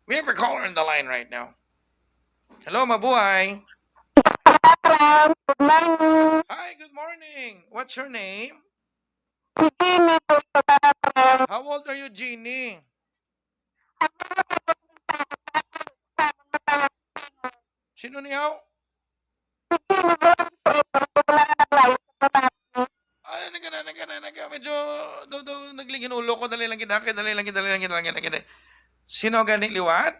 We have a caller on the line right now. Hello, mabuhay. Good morning. Hi, good morning. What's your name? Si Jimmy po sa Tatarang. How old are you, Jeannie? Sino niyaw? Si Jimmy po lang po ito. Wala na naglayo sa babae. Ay, medyo, nagligin ulo ko, dali lang, dali. Sino gani liwat?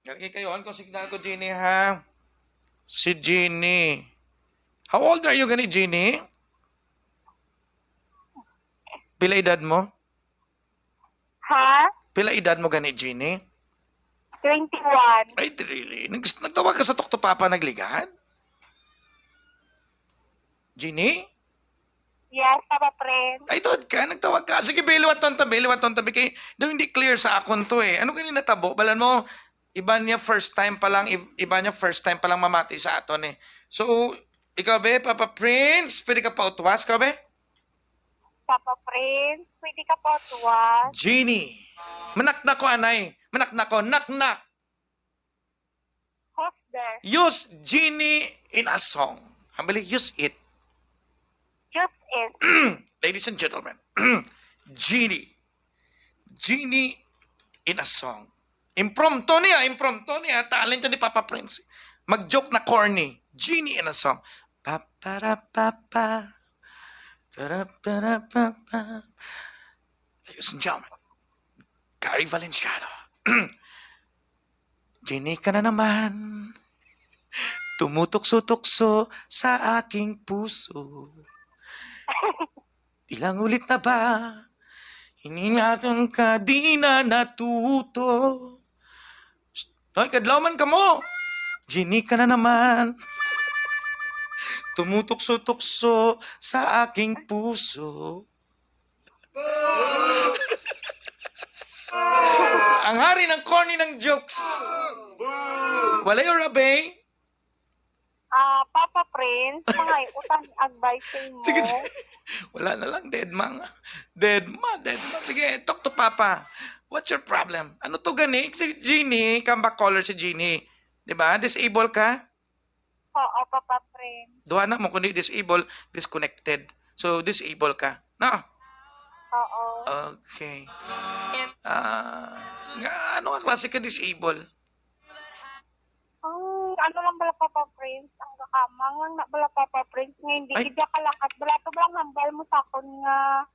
Lagi kayo, on ko signal ko, Jeannie, ha? Si Jeannie. How old are you gani, Jeannie? Pila edad mo? Ha? Pila edad mo gani, Jeannie? 21. Ay, really? Nagtawag ka sa Tokto Papa nagligad? Jeannie? Yes, Papa Friend. Ay, doon ka, nagtawag ka. Sige, biliwat ton tabi. Kay, daw hindi clear sa akon to eh. Ano ganyan natabo? Balan mo, iba niya first time pa lang mamati sa aton eh. So, ikaw be, Papa Prince, pwede ka pa utwas, ka be? Papa Friend, pwede ka po tuwas. Jeannie. Manaknak ko, anay. Knock. Who's there? Use Jeannie in a song. Hambali, use it. Just is. Ladies and gentlemen, Genie in a song. Impromptu niya, talent ni Papa Prince. Mag-joke na corny. Genie in a song. Pa-para-pa-pa. Pa-ra-para-pa-pa. Ladies and gentlemen, Gary Valenciano. Genie ka na naman. Tumutukso-tukso sa aking puso. Ilang ulit na ba? Hiningatan ka, di na natuto. Hoy, kadlaman ka mo. Genie ka na naman. Tumutukso-tukso sa aking puso. Ang hari ng corny ng jokes. Walay o rabe? Papa Friend, mga utang advice sa imo. Sige. Wala na lang, dead ma. Sige, talk to Papa. What's your problem? Ano to gani? Si Jeannie, comeback caller si Jeannie. Diba? Disable ka? Oo, Papa Friend. Duha na mo, kundi disable, disconnected. So, disable ka. No? Oo. Okay. Ano nga klase ka disable? Ano lang bala Papa Prince, ang kakamang lang na bala Papa Prince nga hindi Ay. gidya kalakat bala to bala nambal mo sa akon nga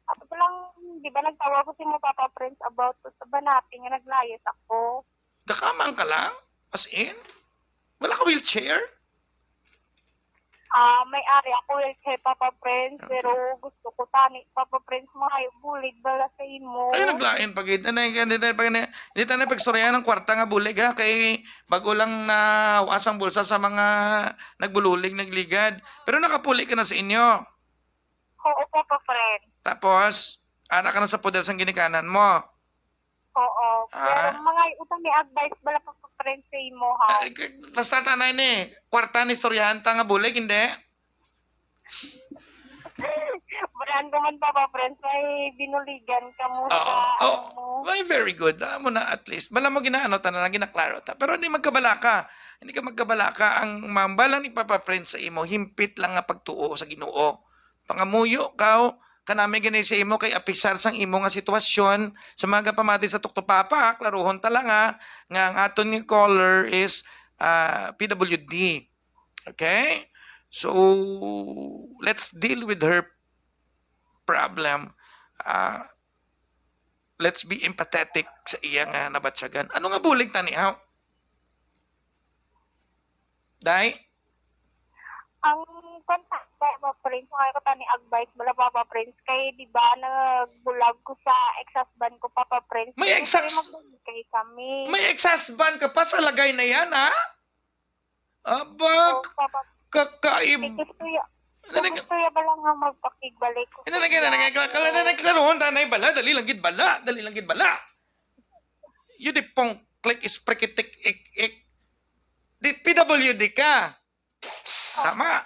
ato lang di ba nagtawag ko si mo Papa Prince about to sa banati nga naglayas ako. Nakamang ka lang? As in? Wala ka wheelchair? May ari ako kay Papa Prince pero gusto ko tani Papa Prince mga bulig bala sa imo. Ay, naglain pag hindi tayo napagstorya ng kwarta nga bulig ha. Kay bago lang na wasang bulsa sa mga nagbululig, nagligad. Pero nakapuli ka na sa inyo. Oo, Papa Friend. Tapos, anak ka na sa poder sa ginikanan mo. Oo. Pero mga utang ni advice bala Papa Prince sa imo ha. Basta tanay ni, kwarta ni istoryahan ta nga bulig, hindi? Brand man Papa Prince may binuligan ka mo sa Oh, well, very good. Mo na at least. Bala mo ginaano ta na ginaklaro ta. Pero hindi magkabala ka. Hindi ka magkabala ka. Ang mambala ni Papa Prince sa imo, himpit lang nga pagtuo sa Ginoo. Pangamuyo ka, kanami ganay sa imo kay apisar sang imo nga sitwasyon sa mga pamati sa Tokto Papa, klaruhon ta lang nga ang aton ni caller is PWD. Okay? So, let's deal with her problem. Let's be empathetic sa iyang nabatsyagan. Ano nga bulig tani ha? Day? Ang kontak Papa Prince, mga ko tani advice bala Papa Prince kay di ba nagbulag ko sa ex-husband ko Papa Prince. May kay kami. May ex-husband ka pa sa lagay na yan ha? Aba, So, Papa kakaib. gusto ya bala nga magpakigbalik ko. Nagkaroon tanay bala, dali lang gid bala. You di pong click is prikitik ik. Di PWD ka. Tama.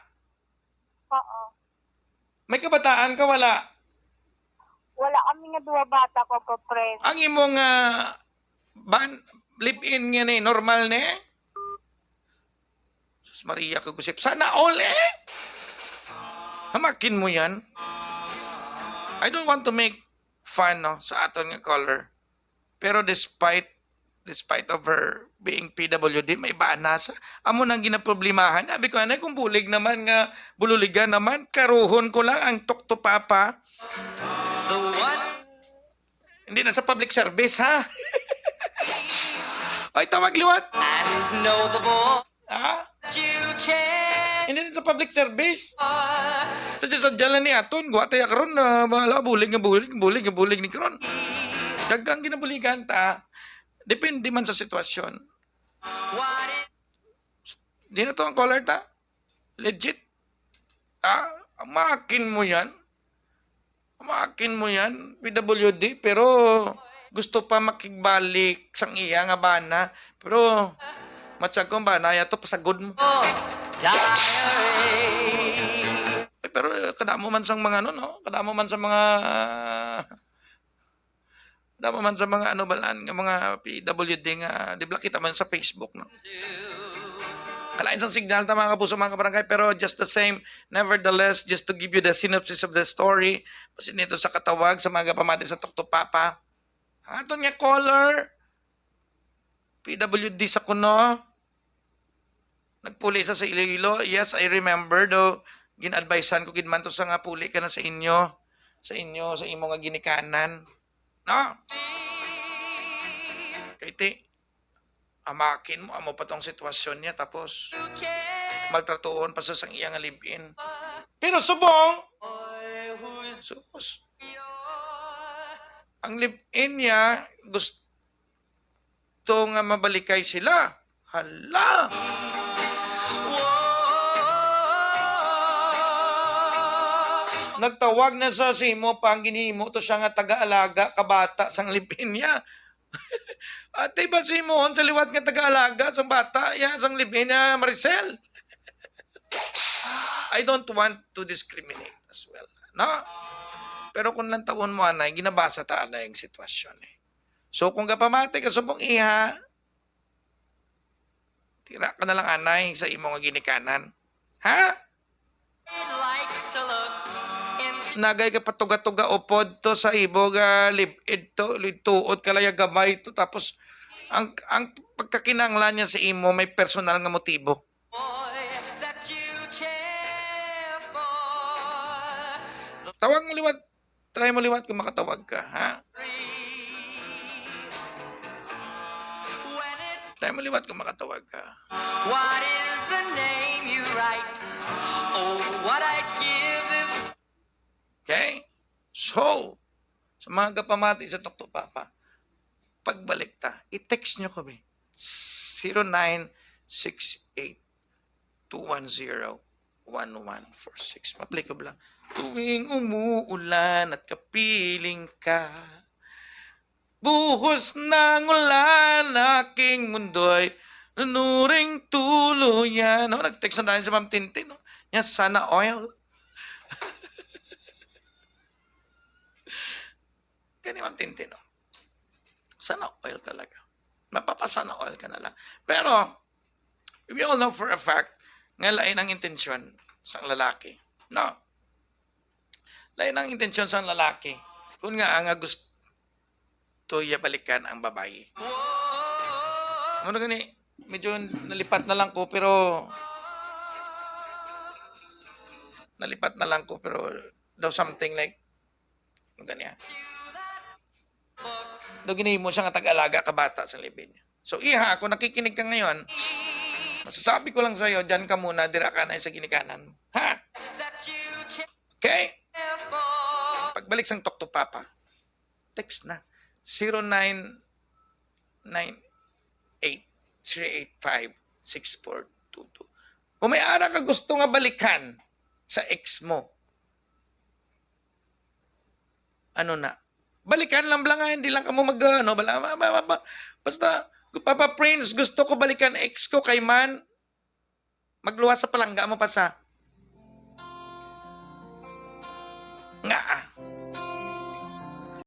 Oo. May kabataan ka wala. Wala kami nga duwa bata Papa Prince. Ang imong ban live-in nga ni normal ni. Sus Maria kagusip. Sana all hamakin mo yan. I don't want to make fun no, sa aton nga caller. Pero despite of her being PWD, may bana sa. Amo nang ginaproblemahan. Sabi ko, anay, kung bulig naman nga, bululigan naman, karuhon ko lang ang tukto papa. Hindi na sa public service, ha? Ay, tawag liwat. Ha? Hindi na sa public service. Sadya lang ni aton, guwa tayo karon na bahala, bulig ni karon. Dagang ginabuligan ta. Depende man sa sitwasyon. Di na to ang caller ta. Legit. Makin mo yan. PWD. Pero gusto pa makigbalik sang iya nga bana. Pero matsag kong bana, yato pasagod mo. Pero kadamo man sang mga kadamo man sa mga ano balaan nga mga PWD nga di ba kita man sa Facebook no. Kalain sang signal ta mga kapuso mga kabarangay pero just the same nevertheless just to give you the synopsis of the story pasin nito sa katawag sa mga pamati sa Tukto Papa. Aton nga caller PWD sa kuno nagpuli sa Iloilo. Yes, I remember do gin-advisean ko gid man to sa nga puli ka na sa imo nga ginikanan. No? Kaya amakin mo, amo pa tong sitwasyon niya, tapos maltratuon pa sa sang iyang live-in. Pero subong, sus, ang live-in niya, gusto nga mabalikay sila. Hala! Nagtawag na sa simo pang ginhimo to siya nga taga-alaga kabata sang live-in niya. Ate ba simo on sa liwat nga taga-alaga sang bata ya sang live-in niya Maricel. I don't want to discriminate as well. No? Pero kung lang taon mo anay, ginabasa ta na yung sitwasyon So kung kapamati ka subong iha, tira ka na lang anay sa imo nga ginikanan. Ha? Nagay ka patuga-tuga upod to sa ibo ga lipid to lituod kalaya gamay to tapos ang pagkakinanglan niya sa imo may personal nga motibo. Tawag mo liwat, try mo liwat kung makatawag ka, ha? Try mo liwat kung makatawag ka. What is the name you write? Oh, what I'd give if... Okay? So, sa mga kapamati sa Tukto Papa, pagbalik ta, i-text nyo kami. 0968-210-1146. Applicable lang. Tuwing umuulan at kapiling ka, buhos ng ulan, aking mundo'y nanuring tuluyan. No? Nag-text na tayo sa Ma'am Tintin. No? Yan, sana oil. Ganyan Ma'am Tintin, no? Sana oil talaga. Mapapasana oil ka na lang. Pero, we all know for a fact, nga lain ang intensyon sa lalaki. No? Lain ang intensyon sa lalaki. Kung nga gusto iya balikan ang babae. Ano gani? Medyo nalipat na lang ko, pero daw something like ganyan. Daw gini mo siya nga tag-alaga kabata sa libin niya. So iha, kung nakikinig ka ngayon, masasabi ko lang sa'yo, dyan ka muna, dira ka na sa ginikanan mo. Ha? Okay? Pagbalik sang Tukto Papa, text na. 0998-385-6422. Kung may ara ka gusto nga balikan sa ex mo, ano na? Balikan lang nga, hindi lang ka mo basta, Papa Prince, gusto ko balikan ex ko kay man, magluwas sa palangga mo pa sa nga